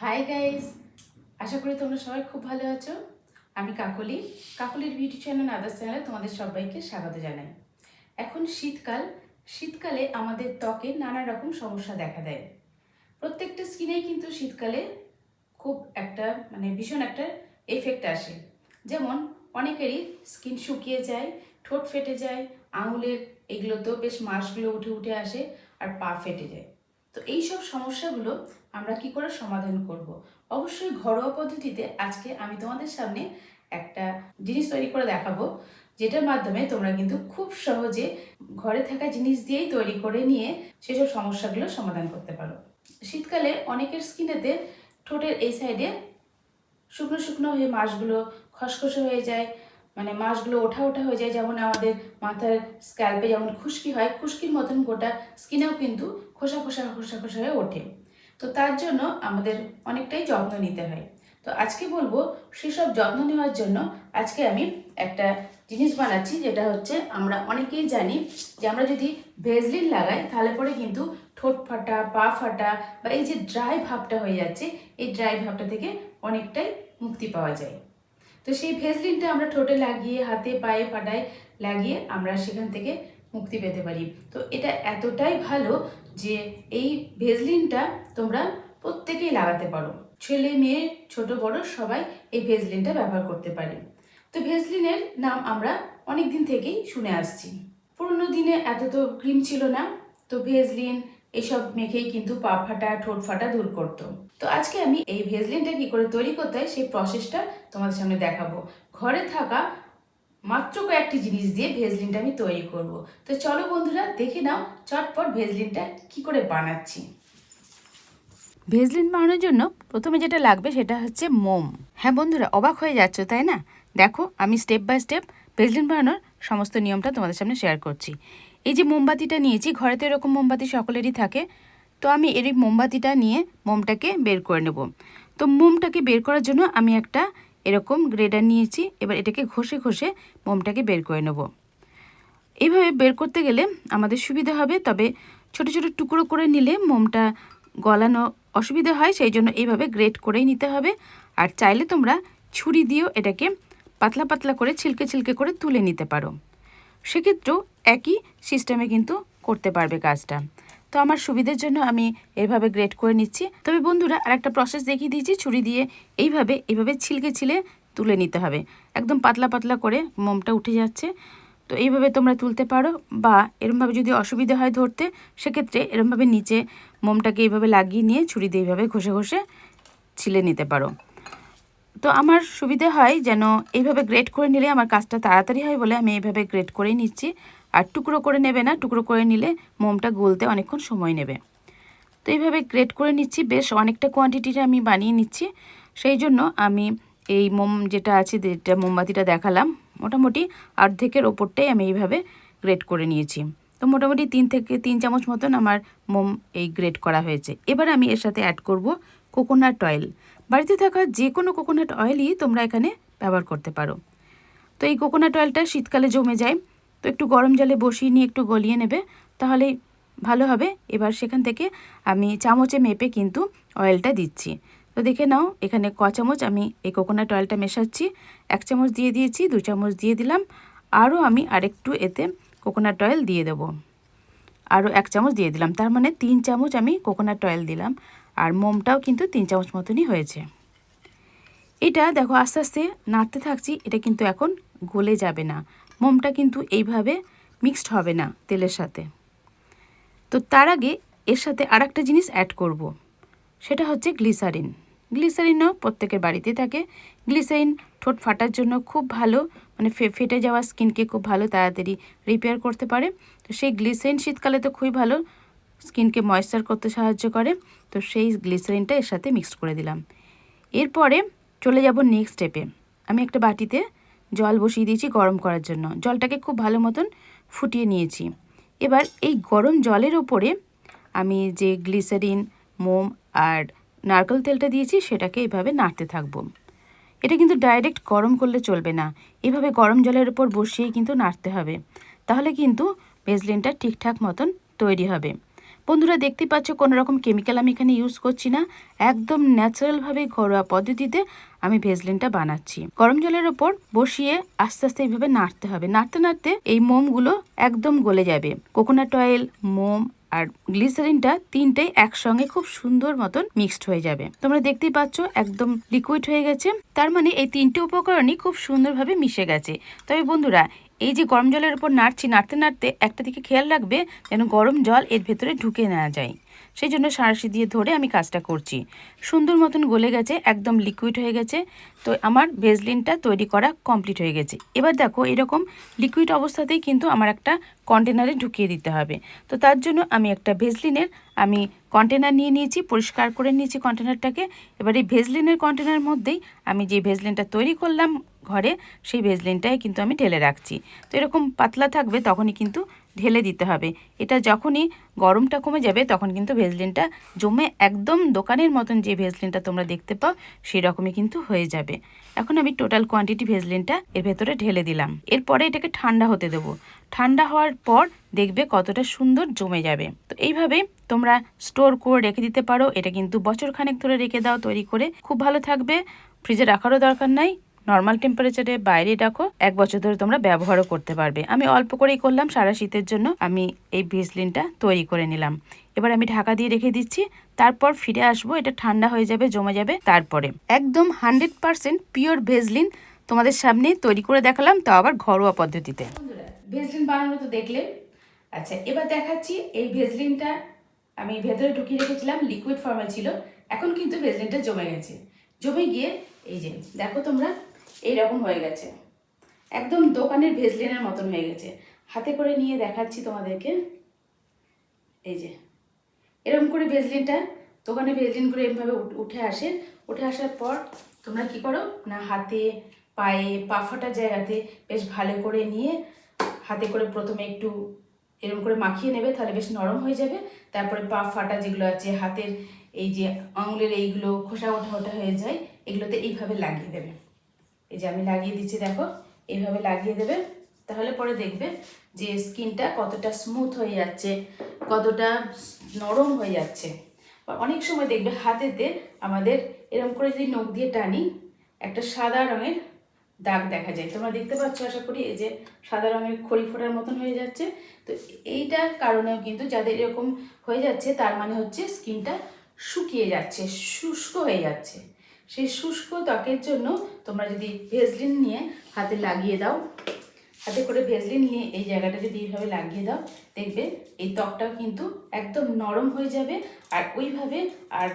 Hi guys, আশা করি তোমরা সবাই খুব ভালো আছো। আমি কাকলির বিউটি চ্যানেল আদার্স চ্যানেলে তোমাদের সবাইকে স্বাগত জানাই। এখন শীতকালে আমাদের ত্বকে নানা রকম সমস্যা দেখা দেয়। প্রত্যেকটা স্কিনেই কিন্তু শীতকালে খুব একটা ভীষণ একটা এফেক্ট আসে। যেমন অনেকেরই স্কিন শুকিয়ে যায়, ঠোঁট ফেটে যায়, আঙুলের এগুলোতেও বেশ মাসগুলো উঠে উঠে আসে, আর পা ফেটে যায়। তো এই সব সমস্যাগুলো আমরা কি করে সমাধান করব? অবশ্যই ঘরোয়া পদ্ধতিতে আজকে আমি তোমাদের সামনে একটা জিনিস তৈরি করে দেখাবো, যেটার মাধ্যমে তোমরা কিন্তু খুব সহজে ঘরে থাকা জিনিস দিয়েই তৈরি করে নিয়ে সেসব সমস্যাগুলো সমাধান করতে পারো। শীতকালে অনেকের স্কিনেতে ঠোঁটের এই সাইডে শুকনো শুকনো হয়ে মাসগুলো খসখসে হয়ে যায়, মাসগুলো ওঠা ওঠা হয়ে যায়। যেমন আমাদের মাথার স্ক্যাল্পে যেমন খুশকি হয়, খুশকির মতন গোটা স্কিনেও কিন্তু খোসা খোসা খোসা খোসা হয়ে ওঠে। তো তার জন্য আমাদের অনেকটাই যত্ন নিতে হয়। তো আজকে বলবো সেসব যত্ন নেওয়ার জন্য আজকে আমি একটা জিনিস বানাচ্ছি, যেটা হচ্ছে আমরা অনেকেই জানি যে আমরা যদি ভেজলিন লাগাই তাহলে পরে কিন্তু ঠোঁট ফাটা, পা ফাটা বা এই যে ড্রাই ভাবটা হয়ে যাচ্ছে, এই ড্রাই ভাবটা থেকে অনেকটাই মুক্তি পাওয়া যায়। তো সেই ভেজলিনটা আমরা ঠোঁটে লাগিয়ে, হাতে পায়ে পাটায় লাগিয়ে আমরা সেখান থেকে মুক্তি পেতে পারি। তো এটা এতটাই ভালো যে এই ভেজলিনটা তোমরা প্রত্যেকেই লাগাতে পারো। ছেলে মেয়ে ছোট বড় সবাই এই ভেজলিনটা ব্যবহার করতে পারে। তো ভেজলিনের নাম আমরা অনেক দিন থেকেই শুনে আসছি। পুরোনো দিনে এত তো ক্রিম ছিল না, তো ভেজলিন এসব মেখেই কিন্তু পা ফাটা, ঠোঁট ফাটা দূর করতো। তো আজকে আমি এই ভেজলিনটা কি করে তৈরি করতে হয় সেই প্রসেসটা তোমাদের সামনে দেখাবো। ঘরে থাকা মাত্র কয়েকটি জিনিস দিয়ে ভেজলিনটা আমি তৈরি করব। তো চলো বন্ধুরা, দেখে নাও চটপট ভেজলিনটা কি করে বানাচ্ছি। ভেজলিন বানানোর জন্য প্রথমে যেটা লাগবে সেটা হচ্ছে মোম। হ্যাঁ বন্ধুরা, অবাক হয়ে যাচ্ছ তাই না? দেখো, আমি স্টেপ বাই স্টেপ ভেজলিন বানানোর সমস্ত নিয়মটা তোমাদের সামনে শেয়ার করছি। এই যে মোমবাতিটা নিয়েছি, ঘরে তো এরকম মোমবাতি সকলেরই থাকে। তো আমি এই মোমবাতিটা নিয়ে মোমটাকে বের করে নেব। তো মোমটাকে বের করার জন্য আমি একটা এরকম গ্রেডার নিয়েছি। এবার এটাকে ঘষে ঘষে মোমটাকে বের করে নেব। এইভাবে বের করতে গেলে আমাদের সুবিধা হবে, তবে ছোট ছোট টুকরো করে নিলে মোমটা গলানো অসুবিধা হয়, সেই জন্য এইভাবে গ্রেট করেই নিতে হবে। আর চাইলে তোমরা ছুরি দিয়েও এটাকে পাতলা পাতলা করে ছিলকে ছিলকে করে তুলে নিতে পারো। সেক্ষেত্রেও একই সিস্টেমে কিন্তু করতে পারবে কাজটা। তো আমার সুবিধার জন্য আমি এইভাবে গ্রেট করে নিচ্ছি। তবে বন্ধুরা, আরেকটা প্রসেস দেখিয়ে দিয়েছি, ছুরি দিয়ে এইভাবে ছিলকে ছিলে তুলে নিতে হবে। একদম পাতলা পাতলা করে মোমটা উঠে যাচ্ছে। তো এইভাবে তোমরা তুলতে পারো, বা এরমভাবে যদি অসুবিধা হয় ধরতে, সেক্ষেত্রে এরমভাবে নিচে মোমটাকে এইভাবে লাগিয়ে নিয়ে ছুরি দিয়ে এইভাবে ঘষে ঘষে ছিলে নিতে পারো। তো আমার সুবিধা হয় যেন এইভাবে গ্রেট করে নিলে আমার কাজটা তাড়াতাড়ি হয় বলে আমি এইভাবে গ্রেট করেই নিচ্ছি। আর টুকরো করে নেবে না, টুকরো করে নিলে মোমটা গলতে অনেকক্ষণ সময় নেবে। তো এইভাবে গ্রেট করে নিচ্ছি, বেশ অনেকটা কোয়ান্টিটিটা আমি বানিয়ে নিচ্ছি। সেই জন্য আমি এই মোম যেটা আছে, যেটা মোমবাতিটা দেখালাম, মোটামুটি অর্ধেকের ওপরটাই আমি এইভাবে গ্রেট করে নিয়েছি। তো মোটামুটি 3 থেকে 3 চামচ মতন আমার মোম এই গ্রেট করা হয়েছে। এবার আমি এর সাথে অ্যাড করব কোকোনাট অয়েল। বাড়িতে থাকা যে কোনো কোকোনাট অয়েলই তোমরা এখানে ব্যবহার করতে পারো। তো এই কোকোনাট অয়েলটা শীতকালে জমে যায়, তো একটু গরম জলে বসিয়ে নিয়ে একটু গলিয়ে নেবে, তাহলে ভালো হবে। এবার সেখান থেকে আমি চামচে মেপে কিন্তু অয়েলটা দিচ্ছি। তো দেখে নাও এখানে ক চামচ আমি এই কোকোনাট অয়েলটা মেশাচ্ছি। 1 চামচ দিয়ে দিয়েছি, 2 চামচ দিয়ে দিলাম, আরও আমি আরেকটু এতে কোকোনাট অয়েল দিয়ে দেবো, আরও 1 চামচ দিয়ে দিলাম। তার মানে 3 চামচ আমি কোকোনাট অয়েল দিলাম, আর মোমটাও কিন্তু 3 চামচ মতনই হয়েছে। এটা দেখো আস্তে আস্তে নাড়তে থাকছি, এটা কিন্তু এখন গলে যাবে না, মোমটা কিন্তু এইভাবে মিক্সড হবে না তেলের সাথে। তো তার আগে এর সাথে আরেকটা জিনিস অ্যাড করব, সেটা হচ্ছে গ্লিসারিন। গ্লিসারিনও প্রত্যেকের বাড়িতে থাকে। গ্লিসারিন ঠোঁট ফাটার জন্য খুব ভালো, ফেটে যাওয়া স্কিনকে খুব ভালো তাড়াতাড়ি রিপেয়ার করতে পারে। তো সেই গ্লিসারিন শীতকালে তো খুবই ভালো, স্কিনকে ময়েশ্চার করতে সাহায্য করে। তো সেই গ্লিসারিনটা এর সাথে মিক্সড করে দিলাম। এরপরে চলে যাব নেক্সট স্টেপে। আমি একটা বাটিতে জল বসিয়ে দিয়েছি গরম করার জন্য। জলটাকে খুব ভালো মতন ফুটিয়ে নিয়েছি। এবার এই গরম জলের ওপরে আমি যে গ্লিসারিন, মোম আর নারকেল তেলটা দিয়েছি সেটাকে এভাবে নাড়তে থাকবো। এটা কিন্তু ডাইরেক্ট গরম করলে চলবে না, এভাবে গরম জলের ওপর বসিয়ে কিন্তু নাড়তে হবে, তাহলে কিন্তু ভেজলিনটা ঠিকঠাক মতন তৈরি হবে। বন্ধুরা দেখতে পাচ্ছ কোনো রকম কেমিক্যাল আমি এখানে ইউজ করছি না, একদম ন্যাচারালভাবে ঘরোয়া পদ্ধতিতে আমি ভেজলিনটা বানাচ্ছি। গরম জলের ওপর বসিয়ে আস্তে আস্তে এইভাবে নাড়তে হবে। নাড়তে নাড়তে এই মোমগুলো একদম গলে যাবে। কোকোনাট অয়েল, মোম আর গ্লিসারিনটা তিনটেই একসঙ্গে খুব সুন্দর মতন মিক্সড হয়ে যাবে। তোমরা দেখতেই পাচ্ছ একদম লিকুইড হয়ে গেছে। তার মানে এই তিনটে উপকরণই খুব সুন্দরভাবে মিশে গেছে। তবে বন্ধুরা এই যে গরম জলের উপর নাড়ছি, নাড়তে নাড়তে একটা দিকে খেয়াল রাখবে যেন গরম জল এর ভেতরে ঢুকে না যায়। সেই জন্য সাঁড়াশি দিয়ে ধরে আমি কাজটা করছি। সুন্দর মতন গলে গেছে, একদম লিকুইড হয়ে গেছে। তো আমার ভেজলিনটা তৈরি করা কমপ্লিট হয়ে গেছে। এবার দেখো এরকম লিকুইড অবস্থাতেই কিন্তু আমার একটা কন্টেনারে ঢুকিয়ে দিতে হবে। তো তার জন্য আমি একটা ভেজলিনের কন্টেনার নিয়ে নিয়েছি, পরিষ্কার করে নিয়েছি কন্টেনারটাকে। এবার এই ভেজলিনের কন্টেনারের মধ্যেই আমি যে ভেজলিনটা তৈরি করলাম ঘরে, সেই ভেজলিনটাই কিন্তু আমি ঢেলে রাখছি। তো এরকম পাতলা থাকবে তখনই কিন্তু ঢেলে দিতে হবে। এটা যখনই গরমটা কমে যাবে তখন কিন্তু ভেজলিনটা জমে একদম দোকানের মতন যে ভেজলিনটা তোমরা দেখতে পাও সেই রকমই কিন্তু হয়ে যাবে। এখন আমি টোটাল কোয়ান্টিটি ভেজলিনটা এর ভেতরে ঢেলে দিলাম। এরপরে এটাকে ঠান্ডা হতে দেবো। ঠান্ডা হওয়ার পর দেখবে কতটা সুন্দর জমে যাবে। তো এইভাবে তোমরা স্টোর করে রেখে দিতে পারো। এটা কিন্তু বছরখানেক ধরে রেখে দাও তৈরি করে, খুব ভালো থাকবে। ফ্রিজে রাখারও দরকার নাই, নর্মাল টেম্পারেচারে বাইরে রাখো, 1 বছর ধরে তোমরা ব্যবহারও করতে পারবে। আমি অল্প করেই করলাম, সারা শীতের জন্য আমি এই ভেজলিনটা তৈরি করে নিলাম। এবার আমি ঢাকা দিয়ে রেখে দিচ্ছি, তারপর ফিরে আসবো। এটা ঠান্ডা হয়ে যাবে, জমে যাবে। তারপরে একদম 100% পিওর ভেজলিন তোমাদের সামনে তৈরি করে দেখালাম, তাও আবার ঘরোয়া পদ্ধতিতে। ভেজলিন বানানো তো দেখলে। আচ্ছা, এবার দেখাচ্ছি এই ভেজলিনটা আমি ভেতরে ঢুকিয়ে রেখেছিলাম, লিকুইড ফর্মে ছিল। এখন কিন্তু ভেজলিনটা জমে গেছে। জমে গিয়ে এই যে দেখো তোমরা এইরকম হয়ে গেছে, একদম দোকানের ভেজলিনের মতন হয়ে গেছে। হাতে করে নিয়ে দেখাচ্ছি তোমাদেরকে। এই যে এরকম করে ভেজলিনটা, দোকানে ভেজলিনগুলো এরকমভাবে উঠে আসে। উঠে আসার পর তোমরা কি করো না, হাতে পায়ে পা ফাটা জায়গাতে বেশ ভালো করে নিয়ে হাতে করে প্রথমে একটু এরকম করে মাখিয়ে নেবে, তাহলে বেশ নরম হয়ে যাবে। তারপরে পা ফাটা যেগুলো আছে, হাতের এই যে আঙুলের এইগুলো খোসা ওঠা ওঠা হয়ে যায়, এগুলোতে এইভাবে লাগিয়ে দেবে। এই যে আমি লাগিয়ে দিচ্ছি, দেখো এইভাবে লাগিয়ে দেবে। তাহলে পরে দেখবে যে স্কিনটা কতটা স্মুথ হয়ে যাচ্ছে, কতটা নরম হয়ে যাচ্ছে। অনেক সময় দেখবে হাতেতে আমাদের এরকম করে যদি নখ দিয়ে টানি, একটা সাদা রঙের দাগ দেখা যায়। তোমরা দেখতে পাচ্ছ আশা করি, এই যে সাদা রঙের খড়ি ফোটার মতন হয়ে যাচ্ছে। তো এইটার কারণেও কিন্তু যাদের এরকম হয়ে যাচ্ছে, তার মানে হচ্ছে স্কিনটা শুকিয়ে যাচ্ছে, শুষ্ক হয়ে যাচ্ছে। সেই শুষ্ক ত্বকের জন্য তোমরা যদি ভেজলিন নিয়ে হাতে লাগিয়ে দাও, হাতে করে ভেজলিন নিয়ে এই জায়গাটা যদি এইভাবে লাগিয়ে দাও, দেখবে এই ত্বকটাও কিন্তু একদম নরম হয়ে যাবে। আর ওইভাবে আর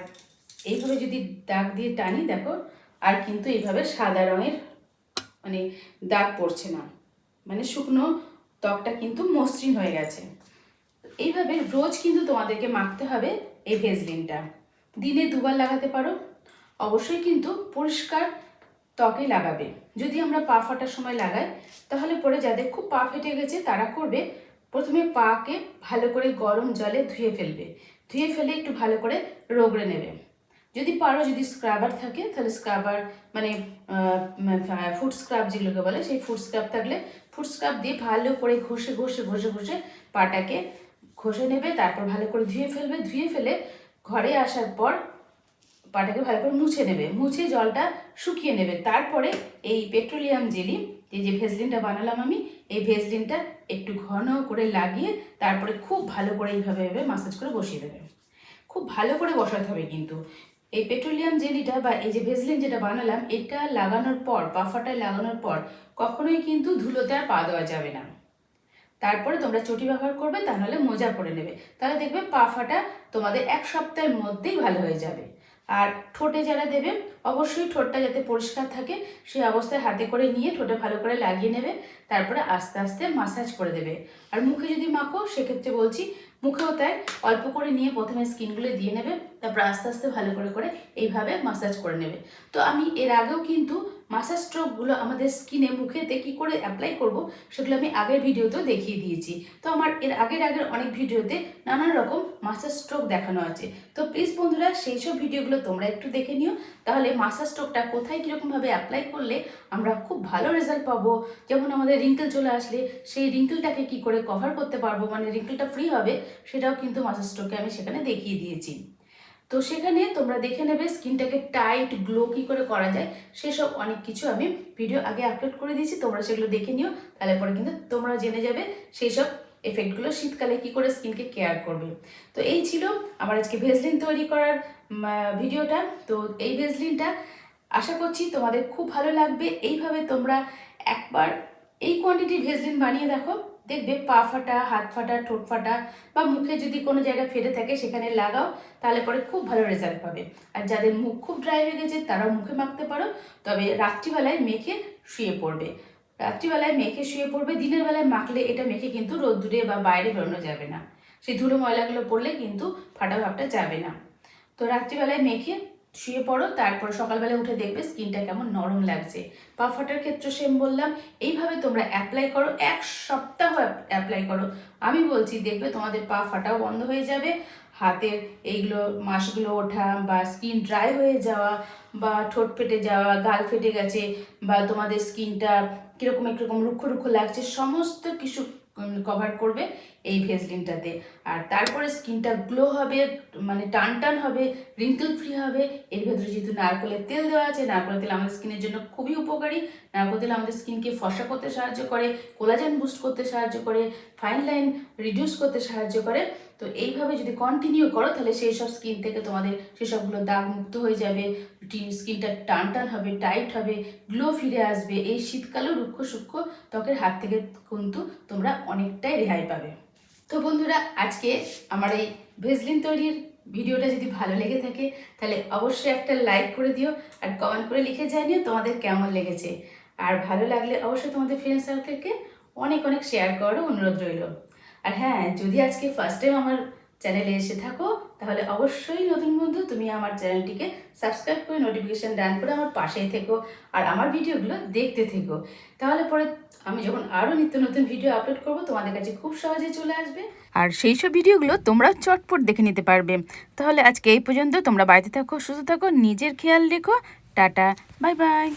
এইভাবে যদি দাগ দিয়ে টানি, দেখো আর কিন্তু এইভাবে সাদা রঙের মানে দাগ পড়ছে না, মানে শুকনো ত্বকটা কিন্তু মসৃণ হয়ে গেছে। এইভাবে রোজ কিন্তু তোমাদেরকে মাখতে হবে এই ভেজলিনটা। দিনে 2 বার লাগাতে পারো। অবশ্যই কিন্তু পরিষ্কার ত্বকে লাগাবে। যদি আমরা পা ফাটার সময় লাগাই, তাহলে পরে যাদের খুব পা ফেটে গেছে তারা করবে, প্রথমে পাকে ভালো করে গরম জলে ধুয়ে ফেলবে। ধুয়ে ফেলে একটু ভালো করে রগড়ে নেবে। যদি পারো, যদি স্ক্রাবার থাকে তাহলে স্ক্রাবার, মানে ফুড স্ক্রাব যেগুলোকে বলে, সেই ফুড স্ক্রাব থাকলে ফুড স্ক্রাব দিয়ে ভালো করে ঘষে ঘষে ঘষে ঘষে পাটাকে ঘষে নেবে। তারপর ভালো করে ধুয়ে ফেলবে। ধুয়ে ফেলে ঘরে আসার পর পাটাকে ভালো করে মুছে নেবে, মুছে জলটা শুকিয়ে নেবে। তারপরে এই পেট্রোলিয়াম জেলি, এই যে ভেজলিনটা বানালাম আমি, এই ভেজলিনটা একটু ঘন করে লাগিয়ে তারপরে খুব ভালো করে এইভাবে মাসাজ করে বসিয়ে দেবে। খুব ভালো করে বসাতে হবে কিন্তু। এই পেট্রোলিয়াম জেলিটা বা এই যে ভেজলিন যেটা বানালাম, এটা লাগানোর পর, পা ফাটায় লাগানোর পর কখনোই কিন্তু ধুলোতে আর পা দেওয়া যাবে না। তারপরে তোমরা চটি ব্যবহার করবে, তা নাহলে মোজা পরে নেবে। তাহলে দেখবে পা ফাটা তোমাদের 1 সপ্তাহের মধ্যেই ভালো হয়ে যাবে। আর ঠোঁটে যারা দেবে, অবশ্যই ঠোঁটটা যাতে পরিষ্কার থাকে সেই অবস্থায় হাতে করে নিয়ে ঠোঁটে ভালো করে লাগিয়ে নেবে। তারপরে আস্তে আস্তে মাসাজ করে দেবে। আর মুখে যদি মাখো, সেক্ষেত্রে বলছি মুখেও তাই অল্প করে নিয়ে প্রথমে স্কিনগুলো দিয়ে নেবে, তারপর আস্তে আস্তে ভালো করে করে এইভাবে মাসাজ করে নেবে। তো আমি এর আগেও কিন্তু মাসাজ স্ট্রোকগুলো আমাদের স্কিনে মুখেতে কী করে অ্যাপ্লাই করব সেগুলো আমি আগের ভিডিওতেও দেখিয়ে দিয়েছি। তো আমার এর আগের অনেক ভিডিওতে নানান রকম মাসাজ স্ট্রোক দেখানো আছে। তো প্লিজ বন্ধুরা সেই সব ভিডিওগুলো তোমরা একটু দেখে নিও, তাহলে মাসাজ স্ট্রোকটা কোথায় কীরকমভাবে অ্যাপ্লাই করলে আমরা খুব ভালো রেজাল্ট পাবো। যেমন আমাদের রিঙ্কেল চলে আসলে সেই রিঙ্কেলটাকে কী করে কভার করতে পারবো, মানে রিঙ্কেলটা ফ্রি হবে, সেটাও কিন্তু মাসাজ স্ট্রোকে আমি সেখানে দেখিয়ে দিয়েছি। তো সেখানে তোমরা দেখে নেবে স্কিনটাকে টাইট গ্লো কী করে করা যায়, সেসব অনেক কিছু আমি ভিডিও আগে আপলোড করে দিয়েছি, তোমরা সেগুলো দেখে নিও। তাহলে পরে কিন্তু তোমরা জেনে যাবে সেই সব এফেক্টগুলো শীতকালে কী করে স্কিনকে কেয়ার করবে। তো এই ছিল আমার আজকে ভেজলিন তৈরি করার ভিডিওটা। তো এই ভেজলিনটা আশা করছি তোমাদের খুব ভালো লাগবে। এইভাবে তোমরা একবার এই কোয়ান্টিটির ভেজলিন বানিয়ে দেখো, দেখবে পা ফাটা, হাত ফাটা, ঠোঁট ফাটা বা মুখে যদি কোনো জায়গায় ফেটে থাকে সেখানে লাগাও, তাহলে পরে খুব ভালো রেজাল্ট পাবে। আর যাদের মুখ খুব ড্রাই হয়ে গেছে তারাও মুখে মাখতে পারো, তবে রাত্রিবেলায় মেখে শুয়ে পড়বে। রাত্রিবেলায় মেখে শুয়ে পড়বে, দিনের বেলায় মাখলে এটা মেখে কিন্তু রোদ্দুরে বা বাইরে বেরোনো যাবে না, সেই ধুলো ময়লাগুলো পড়লে কিন্তু ফাটা ভাবটা যাবে না। তো রাত্রিবেলায় মেখে শুয়ে পড়ো, তারপর সকালবেলা উঠে দেখবে স্কিনটা কেমন নরম লাগছে। পা ফাটার ক্ষেত্রে সেম বললাম, এইভাবে তোমরা অ্যাপ্লাই করো, 1 সপ্তাহ অ্যাপ্লাই করো। আমি বলছি দেখবে তোমাদের পা ফাটাও বন্ধ হয়ে যাবে, হাতের এইগুলো মাসগুলো ওঠা বা স্কিন ড্রাই হয়ে যাওয়া বা ঠোঁট ফেটে যাওয়া, গাল ফেটে গেছে বা তোমাদের স্কিনটা কীরকম একরকম রুক্ষ রুক্ষ লাগছে, সমস্ত কিছু কভার করবে এই ভেজলিনটাতে। আর তারপরে স্কিনটা গ্লো হবে, মানে টান টান হবে, রিঙ্কেল ফ্রি হবে। এর ভেতরে যেহেতু নারকেলের তেল দেওয়া আছে, নারকেলের তেল আমাদের স্কিনের জন্য খুবই উপকারী। নারকেল তেল আমাদের স্কিনকে ফর্সা করতে সাহায্য করে, কোলাজেন বুস্ট করতে সাহায্য করে, ফাইন লাইন রিডিউস করতে সাহায্য করে। তো এইভাবে যদি কন্টিনিউ করো তাহলে সেই সব স্কিন থেকে তোমাদের সেসবগুলো দাগ মুক্ত হয়ে যাবে, স্কিনটা টান টান হবে, টাইট হবে, গ্লো ফিরে আসবে। এই শীতকালেও রুক্ষ সূক্ষ্ম ত্বকের হাত থেকে কিন্তু তোমরা অনেকটাই রেহাই পাবে। তো বন্ধুরা, আজকে আমার এই ভেজলিন তৈরির ভিডিওটা যদি ভালো লেগে থাকে তাহলে অবশ্যই একটা লাইক করে দিও আর কমেন্ট করে লিখে জানিও তোমাদের কেমন লেগেছে। আর ভালো লাগলে অবশ্যই তোমাদের ফ্রেন্ড সার্কেলকে অনেক অনেক শেয়ার করারও অনুরোধ রইল। আর হ্যাঁ, যদি আজকে ফার্স্ট টাইম আমার চ্যানেলে এসে থাকো তাহলে অবশ্যই নতুন বন্ধু তুমি আমার চ্যানেলটিকে সাবস্ক্রাইব করে নোটিফিকেশান ডান করে আমার পাশেই থেকো আর আমার ভিডিওগুলো দেখতে থেকো। তাহলে পরে আমি যখন আরও নিত্য নতুন ভিডিও আপলোড করব তোমাদের কাছে খুব সহজেই চলে আসবে, আর সেই সব ভিডিওগুলো তোমরা চটপট দেখে নিতে পারবে। তাহলে আজকে এই পর্যন্ত, তোমরা বাড়িতে থাকো, সুস্থ থাকো, নিজের খেয়াল রেখো, টাটা, বাই বাই।